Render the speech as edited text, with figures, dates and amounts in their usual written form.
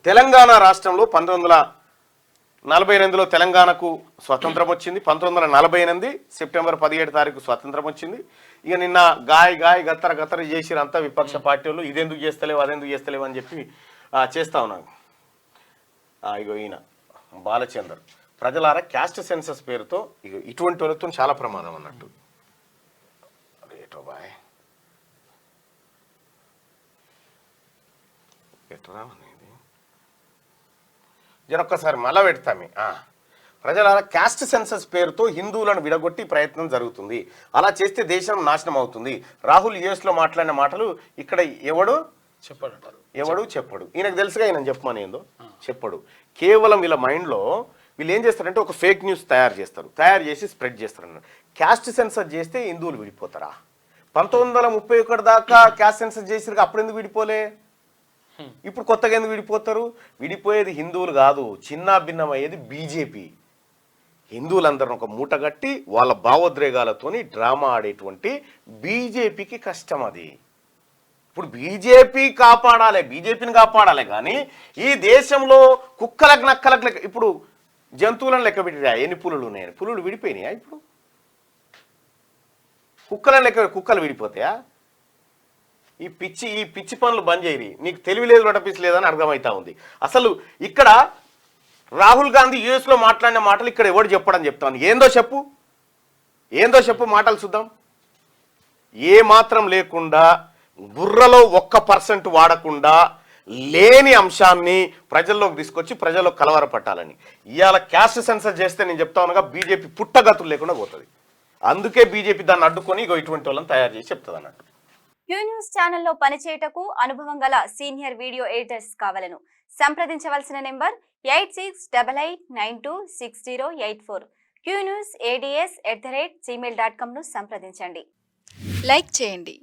తెలంగాణ రాష్ట్రంలో 1948లో తెలంగాణకు స్వతంత్రం వచ్చింది. 1948 సెప్టెంబర్ 17 తారీఖు స్వతంత్రం వచ్చింది. ఇక నిన్న గాయ గత్తర చేసిరంతా విపక్ష పార్టీలు ఇదెందుకు చేస్తలేవు అదెందుకు చేస్తలేవు అని చెప్పి చేస్తా ఉన్నాను. ఇగో ఈయన బాలచందర్ ప్రజలారా క్యాస్ట్ సెన్సస్ పేరుతో ఇక ఇటువంటి వాళ్ళతో చాలా ప్రమాదం అన్నట్టు. రేటో బాయ్ ఎట్రా జరొక్కసారి మళ్ళా పెడతామే. ప్రజలారా క్యాస్ట్ సెన్సస్ పేరుతో హిందువులను విడగొట్టి ప్రయత్నం జరుగుతుంది. అలా చేస్తే దేశం నాశనం అవుతుంది. రాహుల్ యుఎస్లో మాట్లాడిన మాటలు ఇక్కడ ఎవడు చెప్పడు. ఈయనకు తెలుసుగా ఈయన చెప్పమని ఏందో చెప్పడు. కేవలం వీళ్ళ మైండ్లో వీళ్ళు ఏం చేస్తారంటే ఒక ఫేక్ న్యూస్ తయారు చేసి స్ప్రెడ్ చేస్తారు అన్నట్టు. క్యాస్ట్ సెన్సస్ చేస్తే హిందువులు విడిపోతారా? 1931 దాకా క్యాస్ట్ సెన్సస్ చేసిరు, అప్పుడు ఎందుకు విడిపోలే? ఇప్పుడు కొత్తగా ఎందుకు విడిపోతారు? విడిపోయేది హిందువులు కాదు, చిన్న భిన్నమయ్యేది బీజేపీ. హిందువులందరూ ఒక మూటగట్టి వాళ్ళ భావోద్రేగాలతోని డ్రామా ఆడేటువంటి బీజేపీకి కష్టం అది. ఇప్పుడు బీజేపీని కాపాడాలి కానీ ఈ దేశంలో కుక్కలకు నక్కలకు లెక్క ఇప్పుడు జంతువులను లెక్క పెట్టిరా ఎన్ని పులులు ఉన్నాయని. పులులు విడిపోయినాయా? ఇప్పుడు కుక్కలను లెక్క కుక్కలు విడిపోతాయా? ఈ పిచ్చి పనులు బంద్ చేయరి. నీకు తెలివి లేదు నటపిచ్చి లేదని అర్థమవుతా ఉంది. అసలు ఇక్కడ రాహుల్ గాంధీ యుఎస్లో మాట్లాడిన మాటలు ఇక్కడ ఎవడు చెప్పడని చెప్తాను. ఏందో చెప్పు మాటలు చూద్దాం. ఏ మాత్రం లేకుండా బుర్రలో 1% వాడకుండా లేని అంశాన్ని ప్రజల్లోకి తీసుకొచ్చి ప్రజల్లో కలవరపట్టాలని ఇవాళ క్యాస్ట్ సెన్సస్ చేస్తే నేను చెప్తా ఉన్నాగా బీజేపీ పుట్టగతులు లేకుండా పోతుంది. అందుకే బీజేపీ దాన్ని అడ్డుకొని ఇటువంటి వాళ్ళని తయారు చేసి చెప్తుంది అన్నట్టు. క్యూ న్యూస్ ఛానల్లో పనిచేయటకు అనుభవం గల సీనియర్ వీడియో ఎడిటర్స్ కావాలను సంప్రదించవలసిన నెంబర్ 8688926084. qnewsads@gmail.com ను సంప్రదించండి. లైక్ చేయండి.